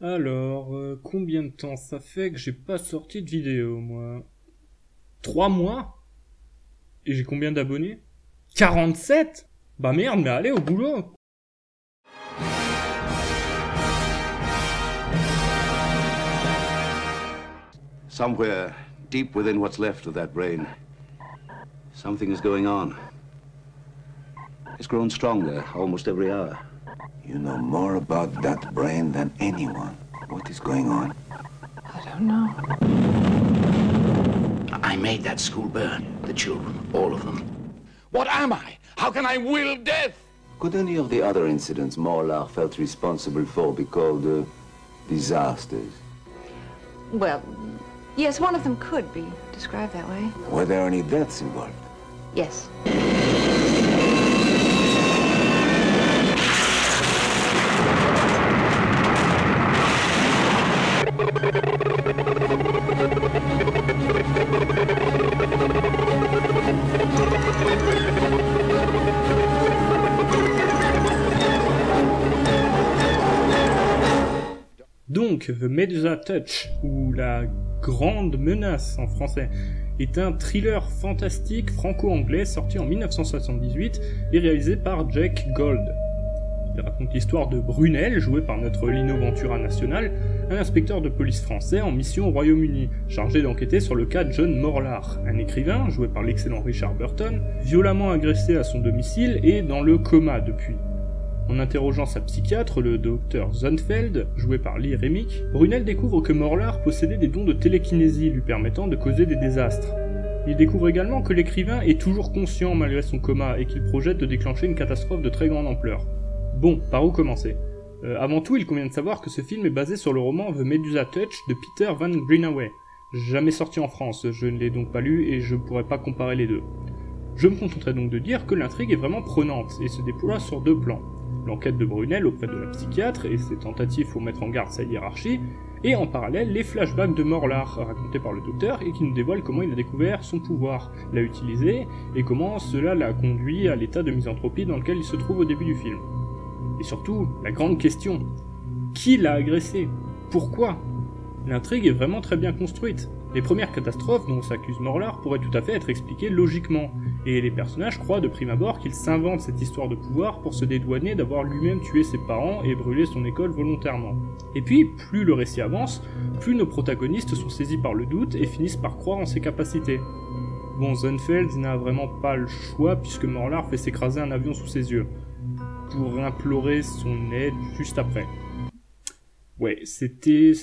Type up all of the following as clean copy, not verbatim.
Alors, combien de temps ça fait que j'ai pas sorti de vidéo, moi? 3 mois? Et j'ai combien d'abonnés? 47? Bah merde, mais allez au boulot! Somewhere deep within what's left of that brain, something is going on. It's grown stronger almost every hour. You know more about that brain than anyone. What is going on? I don't know. I made that school burn. The children, all of them. What am I? How can I will death? Could any of the other incidents Morlar felt responsible for be called disasters? Well, yes, one of them could be described that way. Were there any deaths involved? Yes. Donc, The Medusa Touch, ou La Grande Menace en français, est un thriller fantastique franco-anglais sorti en 1978 et réalisé par Jake Gold. Il raconte l'histoire de Brunel, joué par notre Lino Ventura national, un inspecteur de police français en mission au Royaume-Uni, chargé d'enquêter sur le cas de John Morlar, un écrivain, joué par l'excellent Richard Burton, violemment agressé à son domicile et dans le coma depuis. En interrogeant sa psychiatre, le docteur Zonfeld, joué par Lee Remick, Brunel découvre que Morlar possédait des dons de télékinésie lui permettant de causer des désastres. Il découvre également que l'écrivain est toujours conscient malgré son coma et qu'il projette de déclencher une catastrophe de très grande ampleur. Bon, par où commencer? Avant tout, il convient de savoir que ce film est basé sur le roman The Medusa Touch de Peter Van Greenaway. Jamais sorti en France, je ne l'ai donc pas lu et je ne pourrais pas comparer les deux. Je me contenterai donc de dire que l'intrigue est vraiment prenante et se déploie sur deux plans. L'enquête de Brunel auprès de la psychiatre et ses tentatives pour mettre en garde sa hiérarchie, et en parallèle les flashbacks de Morlar racontés par le docteur et qui nous dévoilent comment il a découvert son pouvoir, l'a utilisé et comment cela l'a conduit à l'état de misanthropie dans lequel il se trouve au début du film. Et surtout, la grande question, qui l'a agressé? Pourquoi? L'intrigue est vraiment très bien construite. Les premières catastrophes dont s'accuse Morlar pourraient tout à fait être expliquées logiquement, et les personnages croient de prime abord qu'il s'invente cette histoire de pouvoir pour se dédouaner d'avoir lui-même tué ses parents et brûlé son école volontairement. Et puis, plus le récit avance, plus nos protagonistes sont saisis par le doute et finissent par croire en ses capacités. Bon, Zonfeld n'a vraiment pas le choix puisque Morlar fait s'écraser un avion sous ses yeux, pour implorer son aide juste après. Ouais, c'était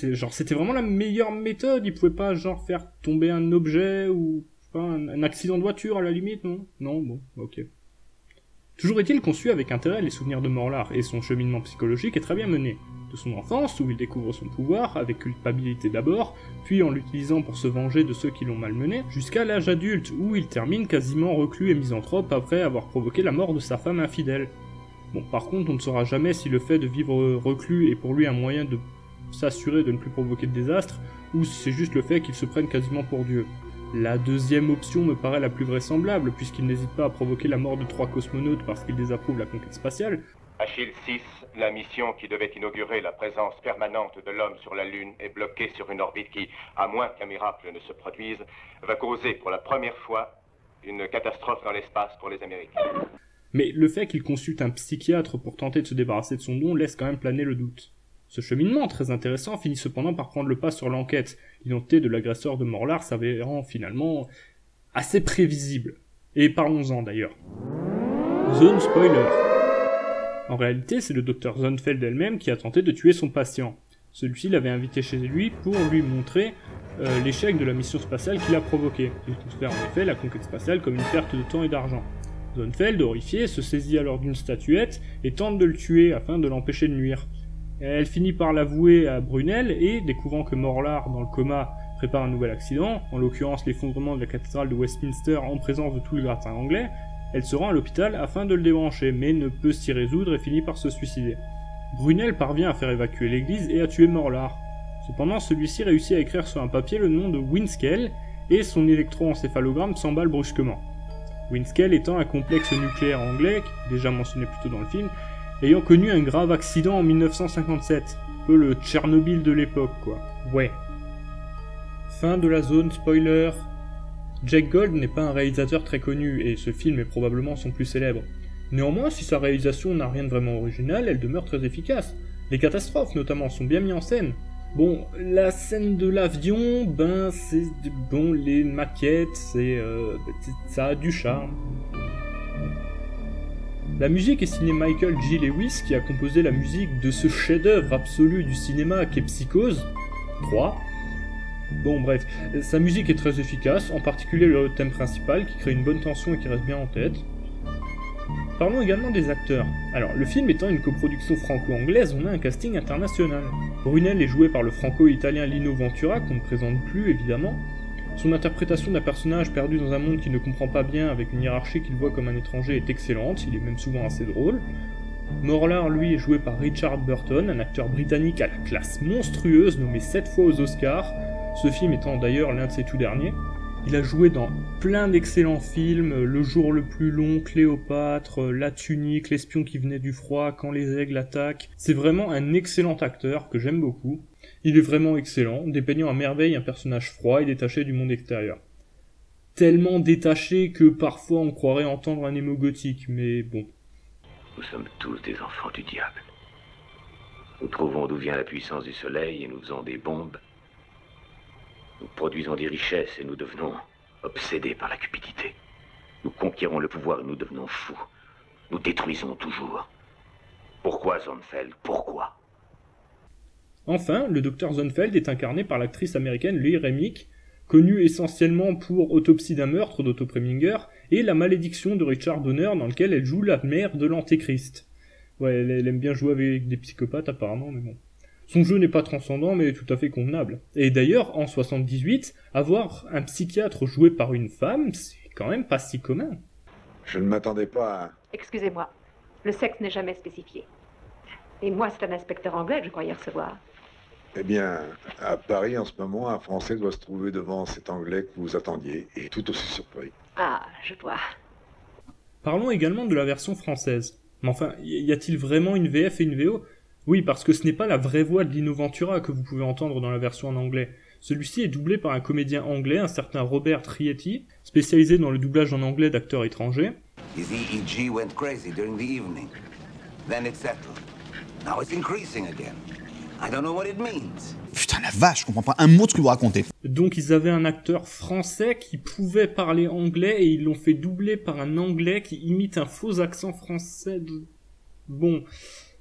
vraiment la meilleure méthode, il pouvait pas genre faire tomber un objet ou pas, un accident de voiture à la limite, non? Non, bon, ok. Toujours est-il qu'on suit avec intérêt les souvenirs de Morlar et son cheminement psychologique est très bien mené. De son enfance, où il découvre son pouvoir, avec culpabilité d'abord, puis en l'utilisant pour se venger de ceux qui l'ont malmené, jusqu'à l'âge adulte, où il termine quasiment reclus et misanthrope après avoir provoqué la mort de sa femme infidèle. Bon, par contre, on ne saura jamais si le fait de vivre reclus est pour lui un moyen de s'assurer de ne plus provoquer de désastre, ou si c'est juste le fait qu'il se prenne quasiment pour Dieu. La deuxième option me paraît la plus vraisemblable, puisqu'il n'hésite pas à provoquer la mort de 3 cosmonautes parce qu'il désapprouve la conquête spatiale. Achille 6, la mission qui devait inaugurer la présence permanente de l'homme sur la Lune est bloquée sur une orbite qui, à moins qu'un miracle ne se produise, va causer pour la première fois une catastrophe dans l'espace pour les Américains. Mais le fait qu'il consulte un psychiatre pour tenter de se débarrasser de son don laisse quand même planer le doute. Ce cheminement, très intéressant, finit cependant par prendre le pas sur l'enquête, l'identité de l'agresseur de Morlar s'avérant finalement assez prévisible. Et parlons-en d'ailleurs. Zone spoiler. En réalité, c'est le docteur Zonfeld elle-même qui a tenté de tuer son patient. Celui-ci l'avait invité chez lui pour lui montrer l'échec de la mission spatiale qu'il a provoqué. Il considère en effet la conquête spatiale comme une perte de temps et d'argent. Zonfeld, horrifié, se saisit alors d'une statuette et tente de le tuer afin de l'empêcher de nuire. Elle finit par l'avouer à Brunel et, découvrant que Morlar, dans le coma, prépare un nouvel accident, en l'occurrence l'effondrement de la cathédrale de Westminster en présence de tout le gratin anglais, elle se rend à l'hôpital afin de le débrancher, mais ne peut s'y résoudre et finit par se suicider. Brunel parvient à faire évacuer l'église et à tuer Morlar. Cependant, celui-ci réussit à écrire sur un papier le nom de Winskell et son électroencéphalogramme s'emballe brusquement. Winskell étant un complexe nucléaire anglais, déjà mentionné plus tôt dans le film, ayant connu un grave accident en 1957. peu le Tchernobyl de l'époque, quoi. Ouais. Fin de la zone spoiler. Jack Gold n'est pas un réalisateur très connu, et ce film est probablement son plus célèbre. Néanmoins, si sa réalisation n'a rien de vraiment original, elle demeure très efficace. Les catastrophes, notamment, sont bien mises en scène. Bon, la scène de l'avion, ben, c'est... Bon, les maquettes, ça a du charme. La musique est signée Michael G. Lewis, qui a composé la musique de ce chef-d'œuvre absolu du cinéma qu'est Psychose 3. Bon, bref, sa musique est très efficace, en particulier le thème principal, qui crée une bonne tension et qui reste bien en tête. Parlons également des acteurs. Alors, le film étant une coproduction franco-anglaise, on a un casting international. Brunel est joué par le franco-italien Lino Ventura, qu'on ne présente plus évidemment. Son interprétation d'un personnage perdu dans un monde qu'il ne comprend pas bien, avec une hiérarchie qu'il voit comme un étranger, est excellente, il est même souvent assez drôle. Morlar, lui, est joué par Richard Burton, un acteur britannique à la classe monstrueuse, nommé 7 fois aux Oscars, ce film étant d'ailleurs l'un de ses tout derniers. Il a joué dans plein d'excellents films, Le jour le plus long, Cléopâtre, La tunique, L'espion qui venait du froid, Quand les aigles attaquent. C'est vraiment un excellent acteur que j'aime beaucoup. Il est vraiment excellent, dépeignant à merveille un personnage froid et détaché du monde extérieur. Tellement détaché que parfois on croirait entendre un émo gothique, mais bon. Nous sommes tous des enfants du diable. Nous trouvons d'où vient la puissance du soleil et nous faisons des bombes. Nous produisons des richesses et nous devenons obsédés par la cupidité. Nous conquérons le pouvoir et nous devenons fous. Nous détruisons toujours. Pourquoi Zonfeld? Pourquoi? Enfin, le Dr Zonfeld est incarné par l'actrice américaine Lee Remick, connue essentiellement pour Autopsie d'un meurtre d'Otto Preminger et La malédiction de Richard Donner, dans lequel elle joue la mère de l'Antéchrist. Ouais, elle aime bien jouer avec des psychopathes apparemment, mais bon. Son jeu n'est pas transcendant, mais tout à fait convenable. Et d'ailleurs, en 78, avoir un psychiatre joué par une femme, c'est quand même pas si commun. Je ne m'attendais pas à... Excusez-moi, le sexe n'est jamais spécifié. Et moi, c'est un inspecteur anglais que je croyais recevoir. Eh bien, à Paris, en ce moment, un Français doit se trouver devant cet Anglais que vous attendiez, et tout aussi surpris. Ah, je vois. Parlons également de la version française. Mais enfin, y a-t-il vraiment une VF et une VO ? Oui, parce que ce n'est pas la vraie voix de Lino Ventura que vous pouvez entendre dans la version en anglais. Celui-ci est doublé par un comédien anglais, un certain Robert Trietti, spécialisé dans le doublage en anglais d'acteurs étrangers. His EEG went crazy during the evening. Then it settled. Now it's increasing again. I don't know what it means. Putain la vache, je comprends pas un mot de ce que vous racontez. Donc ils avaient un acteur français qui pouvait parler anglais et ils l'ont fait doubler par un anglais qui imite un faux accent français de... Bon...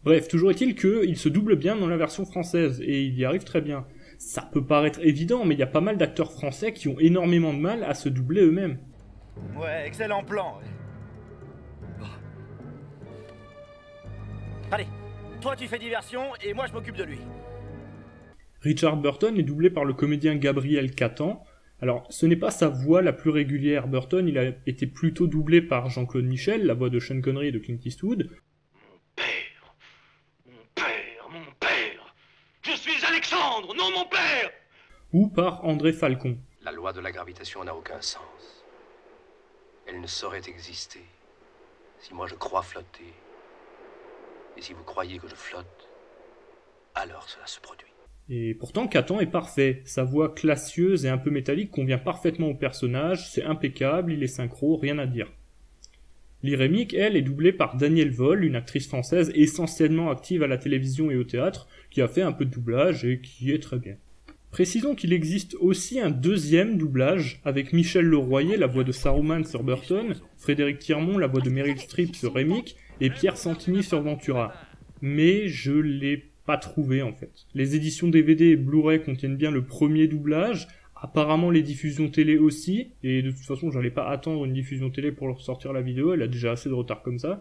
Bref, toujours est-il qu'il se double bien dans la version française, et il y arrive très bien. Ça peut paraître évident, mais il y a pas mal d'acteurs français qui ont énormément de mal à se doubler eux-mêmes. Ouais, excellent plan. Allez, toi tu fais diversion, et moi je m'occupe de lui. Richard Burton est doublé par le comédien Gabriel Catan. Alors, ce n'est pas sa voix la plus régulière. Burton, il a été plutôt doublé par Jean-Claude Michel, la voix de Sean Connery et de Clint Eastwood. Je suis Alexandre, non mon père! Ou par André Falcon. La loi de la gravitation n'a aucun sens. Elle ne saurait exister si moi je crois flotter. Et si vous croyez que je flotte, alors cela se produit. Et pourtant, Catan est parfait. Sa voix classieuse et un peu métallique convient parfaitement au personnage, c'est impeccable, il est synchro, rien à dire. Lee Remick, elle, est doublée par Danielle Voll, une actrice française essentiellement active à la télévision et au théâtre, qui a fait un peu de doublage et qui est très bien. Précisons qu'il existe aussi un deuxième doublage, avec Michel Leroyer, la voix de Saruman sur Burton, Frédéric Thiermont, la voix de Meryl Streep sur Remick, et Pierre Santini sur Ventura. Mais je l'ai pas trouvé en fait. Les éditions DVD et Blu-ray contiennent bien le premier doublage, apparemment les diffusions télé aussi, et de toute façon j'allais pas attendre une diffusion télé pour leur sortir la vidéo, elle a déjà assez de retard comme ça.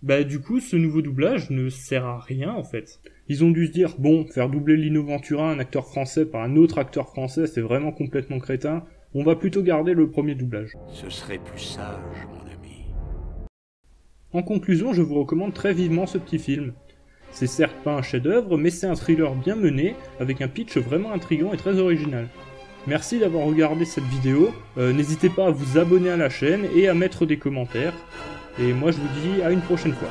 Bah du coup ce nouveau doublage ne sert à rien en fait. Ils ont dû se dire, bon, faire doubler Lino Ventura, un acteur français, par un autre acteur français, c'est vraiment complètement crétin, on va plutôt garder le premier doublage. Ce serait plus sage, mon ami. En conclusion, je vous recommande très vivement ce petit film. C'est certes pas un chef-d'œuvre, mais c'est un thriller bien mené, avec un pitch vraiment intriguant et très original. Merci d'avoir regardé cette vidéo, n'hésitez pas à vous abonner à la chaîne et à mettre des commentaires, et moi je vous dis à une prochaine fois.